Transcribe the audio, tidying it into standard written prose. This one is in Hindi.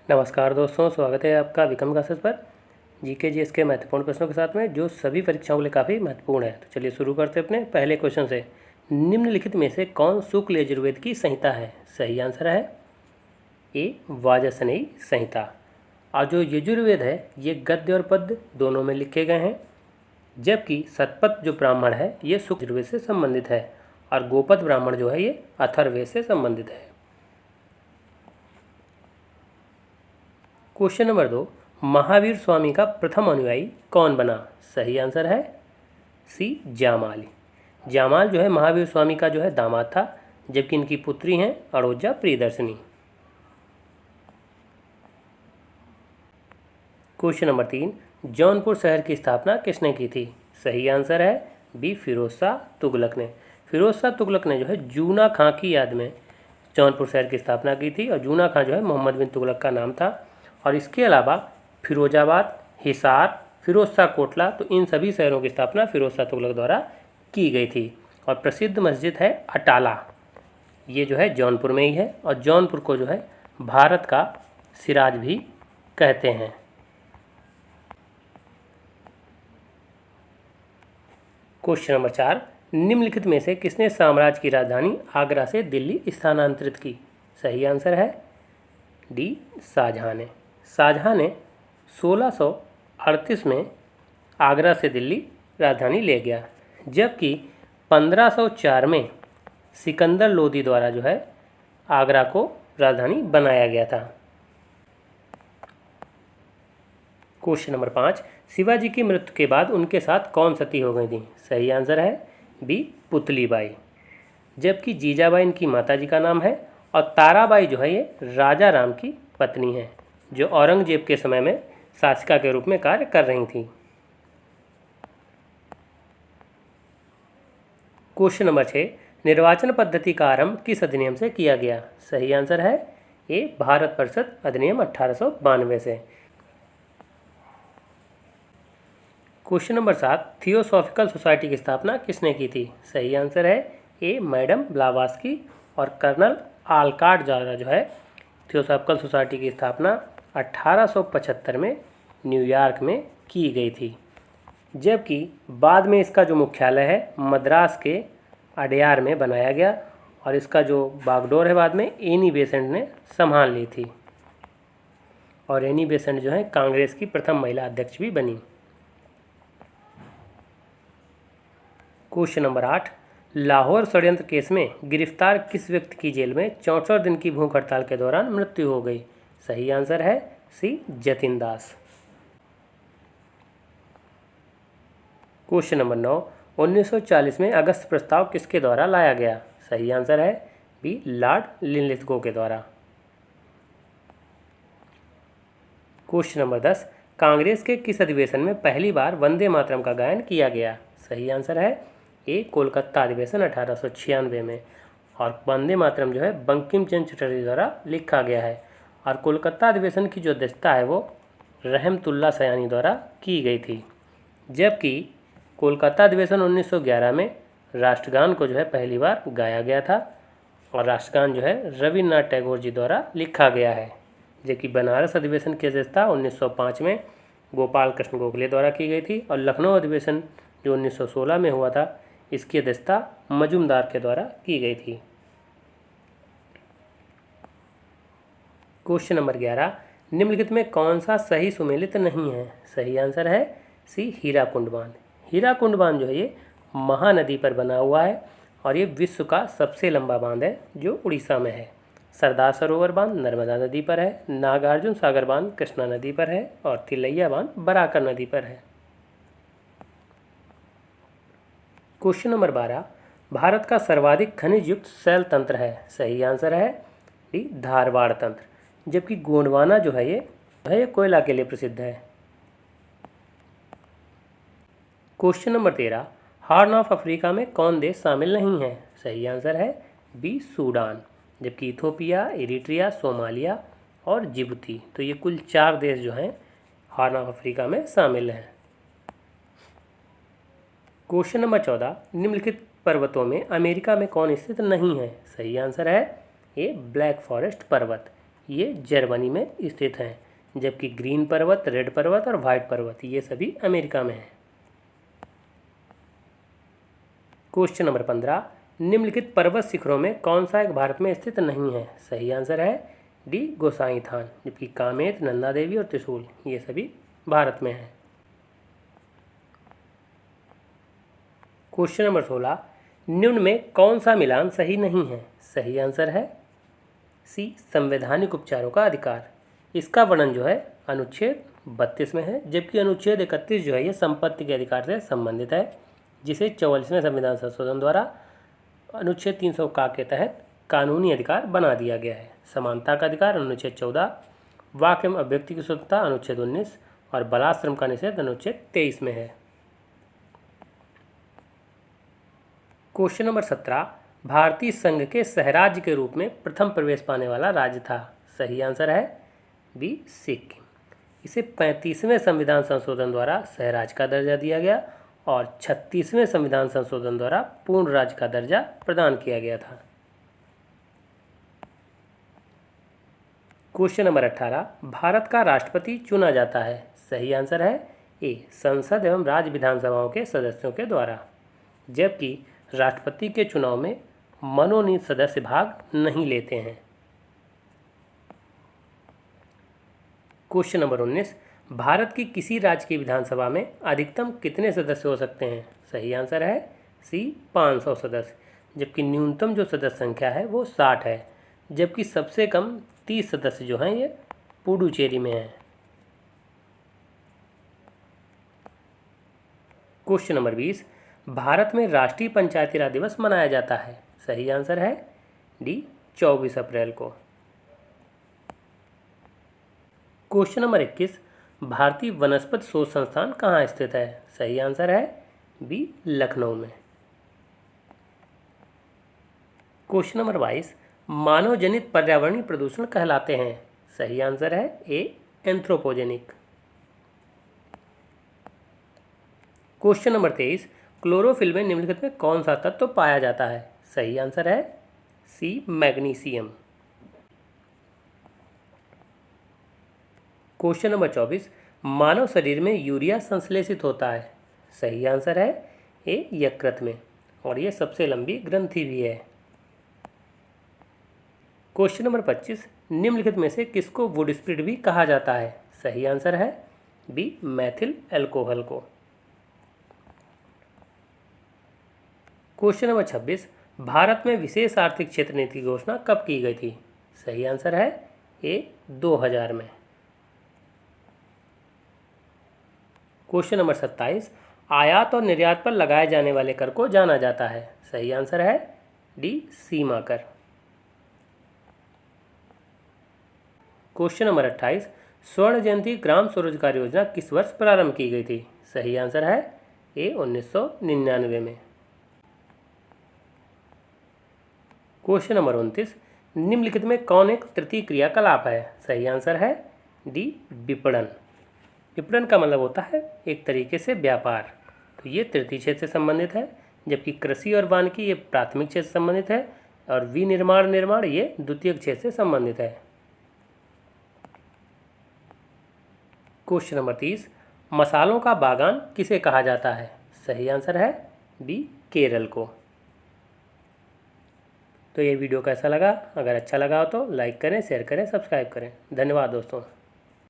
नमस्कार दोस्तों, स्वागत है आपका विक्रम क्लासेस पर जीके जीएस के महत्वपूर्ण प्रश्नों के साथ में, जो सभी परीक्षाओं के लिए काफ़ी महत्वपूर्ण है। तो चलिए शुरू करते हैं अपने पहले क्वेश्चन से। निम्नलिखित में से कौन शुक्ल यजुर्वेद की संहिता है? सही आंसर है ए वाजसनेयी संहिता। और जो यजुर्वेद है ये गद्य और पद्य दोनों में लिखे गए हैं, जबकि शतपथ जो ब्राह्मण है ये शुक्ल यजुर्वेद से संबंधित है और गोपद ब्राह्मण जो है ये अथर्ववेद से संबंधित है। क्वेश्चन नंबर 2, महावीर स्वामी का प्रथम अनुयायी कौन बना? सही आंसर है सी जामाल। जामाल जो है महावीर स्वामी का जो है दामाद था, जबकि इनकी पुत्री हैं अड़ोजा प्रियदर्शनी। क्वेश्चन नंबर 3, जौनपुर शहर की स्थापना किसने की थी? सही आंसर है बी फिरोज शाह तुगलक ने। फिरोज शाह तुगलक ने जो है जूना खां की याद में जौनपुर शहर की स्थापना की थी, और जूना खां जो है मोहम्मद बिन तुगलक का नाम था। और इसके अलावा फिरोजाबाद, हिसार, फिरोज शाह कोटला, तो इन सभी शहरों की स्थापना फिरोज शाह तुगलक द्वारा की गई थी। और प्रसिद्ध मस्जिद है अटाला, ये जो है जौनपुर में ही है, और जौनपुर को जो है भारत का सिराज भी कहते हैं। क्वेश्चन नंबर 4, निम्नलिखित में से किसने साम्राज्य की राजधानी आगरा से दिल्ली स्थानांतरित की? सही आंसर है डी शाहजहां ने। शाहजहां ने 1638 में आगरा से दिल्ली राजधानी ले गया, जबकि 1504 में सिकंदर लोदी द्वारा जो है आगरा को राजधानी बनाया गया था। क्वेश्चन नंबर 5, शिवाजी की मृत्यु के बाद उनके साथ कौन सती हो गई थी? सही आंसर है बी पुतलीबाई, जबकि जीजाबाई इनकी माताजी का नाम है, और ताराबाई जो है ये राजा राम की पत्नी है, जो औरंगजेब के समय में शासिका के रूप में कार्य कर रही थी। क्वेश्चन नंबर 6, निर्वाचन पद्धति का आरंभ किस अधिनियम से किया गया? सही आंसर है ए भारत परिषद अधिनियम 1892 से। क्वेश्चन नंबर 7, थियोसॉफिकल सोसाइटी की स्थापना किसने की थी? सही आंसर है ए मैडम ब्लावास्की और कर्नल आलकाट द्वारा जो है थियोसॉफिकल सोसाइटी की स्थापना 1875 में न्यूयॉर्क में की गई थी, जबकि बाद में इसका जो मुख्यालय है मद्रास के अडयार में बनाया गया, और इसका जो बागडोर है बाद में एनी बेसेंट ने संभाल ली थी, और एनी बेसेंट जो है कांग्रेस की प्रथम महिला अध्यक्ष भी बनी। क्वेश्चन नंबर 8, लाहौर षड्यंत्र केस में गिरफ्तार किस व्यक्ति की जेल में 64 दिन की भूख हड़ताल के दौरान मृत्यु हो गई? सही आंसर है सी जतिन दास। क्वेश्चन नंबर 9, 1940 में अगस्त प्रस्ताव किसके द्वारा लाया गया? सही आंसर है बी लॉर्ड लिनलिथगो के द्वारा। क्वेश्चन नंबर 10, कांग्रेस के किस अधिवेशन में पहली बार वंदे मातरम का गायन किया गया? सही आंसर है ए कोलकाता अधिवेशन 1896 में, और वंदे मातरम जो है बंकिम चंद्र चटर्जी द्वारा लिखा गया है, और कोलकाता अधिवेशन की जो अध्यक्षता है वो रहमतुल्लाह सयानी द्वारा की गई थी, जबकि कोलकाता अधिवेशन 1911 में राष्ट्रगान को जो है पहली बार गाया गया था, और राष्ट्रगान जो है रविन्द्रनाथ टैगोर जी द्वारा लिखा गया है, जबकि बनारस अधिवेशन की अध्यक्षता 1905 में गोपाल कृष्ण गोखले द्वारा की गई थी, और लखनऊ अधिवेशन जो 1916 में हुआ था इसकी अध्यक्षता मजूमदार के द्वारा की गई थी। क्वेश्चन नंबर 11, निम्नलिखित में कौन सा सही सुमेलित नहीं है? सही आंसर है सी हीराकुंड बांध। हीराकुंड बांध जो है ये महानदी पर बना हुआ है, और ये विश्व का सबसे लंबा बांध है जो उड़ीसा में है। सरदार सरोवर बांध नर्मदा नदी पर है, नागार्जुन सागर बांध कृष्णा नदी पर है, और तिलैया बांध बराकर नदी पर है। क्वेश्चन नंबर 12, भारत का सर्वाधिक खनिज युक्त शैल तंत्र है? सही आंसर है डी धारवाड़ तंत्र, जबकि गोंडवाना जो है ये कोयला के लिए प्रसिद्ध है। Question number 13, horn of Africa में कौन देश शामिल नहीं है? सही आंसर है बी सूडान, जबकि इथोपिया, इरिट्रिया, सोमालिया और जिबूती, तो ये कुल 4 देश जो हैं हॉर्न ऑफ अफ्रीका में शामिल हैं। क्वेश्चन नंबर 14, निम्नलिखित पर्वतों में अमेरिका में कौन स्थित नहीं है? सही आंसर है ए ब्लैक फॉरेस्ट पर्वत, ये जर्मनी में स्थित हैं, जबकि ग्रीन पर्वत, रेड पर्वत और वाइट पर्वत ये सभी अमेरिका में हैं। क्वेश्चन नंबर 15, निम्नलिखित पर्वत शिखरों में कौन सा एक भारत में स्थित नहीं है? सही आंसर है डी गोसाई थान, जबकि कामेत, नंदा देवी और त्रिशूल ये सभी भारत में हैं। क्वेश्चन नंबर 16, निम्न में कौन सा मिलान सही नहीं है? सही आंसर है सी संवैधानिक उपचारों का अधिकार। इसका वर्णन जो है अनुच्छेद 32 में है, जबकि अनुच्छेद 31 जो है ये संपत्ति के अधिकार से संबंधित है, जिसे 44वें संविधान संशोधन द्वारा अनुच्छेद 300 का के तहत कानूनी अधिकार बना दिया गया है। समानता का अधिकार अनुच्छेद 14, वाक एवं अभिव्यक्ति की स्वतंत्रता अनुच्छेद 19 और बलात्श्रम का निषेध अनुच्छेद 23 में है। क्वेश्चन नंबर 17, भारतीय संघ के सहराज्य के रूप में प्रथम प्रवेश पाने वाला राज्य था? सही आंसर है बी सिक्किम। इसे 35वें संविधान संशोधन द्वारा सहराज्य का दर्जा दिया गया और 36वें संविधान संशोधन द्वारा पूर्ण राज्य का दर्जा प्रदान किया गया था। क्वेश्चन नंबर 18, भारत का राष्ट्रपति चुना जाता है? सही आंसर है ए संसद एवं राज्य विधानसभाओं के सदस्यों के द्वारा, जबकि राष्ट्रपति के चुनाव में मनोनीत सदस्य भाग नहीं लेते हैं। क्वेश्चन नंबर 19, भारत की किसी राज्य की विधानसभा में अधिकतम कितने सदस्य हो सकते हैं? सही आंसर है सी 500 सदस्य, जबकि न्यूनतम जो सदस्य संख्या है वो 60 है, जबकि सबसे कम 30 सदस्य जो हैं ये पुडुचेरी में हैं। क्वेश्चन नंबर 20, भारत में राष्ट्रीय पंचायती राज दिवस मनाया जाता है? सही आंसर है डी 24 अप्रैल को। क्वेश्चन नंबर 21, भारतीय वनस्पति शोध संस्थान कहाँ स्थित है? सही आंसर है बी लखनऊ में। क्वेश्चन नंबर 22, मानव जनित पर्यावरणीय प्रदूषण कहलाते हैं? सही आंसर है ए एंथ्रोपोजेनिक। क्वेश्चन नंबर 23, क्लोरोफिल में निम्नलिखित में कौन सा तत्व पाया जाता है? सही आंसर है सी मैग्नीशियम। क्वेश्चन नंबर 24, मानव शरीर में यूरिया संश्लेषित होता है? सही आंसर है ए यकृत में, और ये सबसे लंबी ग्रंथि भी है। क्वेश्चन नंबर 25, निम्नलिखित में से किसको वुड स्प्रिट भी कहा जाता है? सही आंसर है बी मैथिल अल्कोहल को। क्वेश्चन नंबर 26, भारत में विशेष आर्थिक क्षेत्र नीति की घोषणा कब की गई थी? सही आंसर है ए 2000 में। क्वेश्चन नंबर 27, आयात और निर्यात पर लगाए जाने वाले कर को जाना जाता है? सही आंसर है डी सीमा कर। क्वेश्चन नंबर 28, स्वर्ण जयंती ग्राम स्वरोजगार योजना किस वर्ष प्रारंभ की गई थी? सही आंसर है ए 1999 में। क्वेश्चन नंबर 29, निम्नलिखित में कौन एक तृतीय क्रियाकलाप है? सही आंसर है डी विपणन। विपणन का मतलब होता है एक तरीके से व्यापार, तो ये तृतीय क्षेत्र से संबंधित है, जबकि कृषि और वानिकी ये प्राथमिक क्षेत्र से संबंधित है और विनिर्माण ये द्वितीयक क्षेत्र से संबंधित है। क्वेश्चन नंबर 30, मसालों का बागान किसे कहा जाता है? सही आंसर है बी केरल को। तो ये वीडियो कैसा लगा? अगर अच्छा लगा हो तो लाइक करें, शेयर करें, सब्सक्राइब करें। धन्यवाद दोस्तों।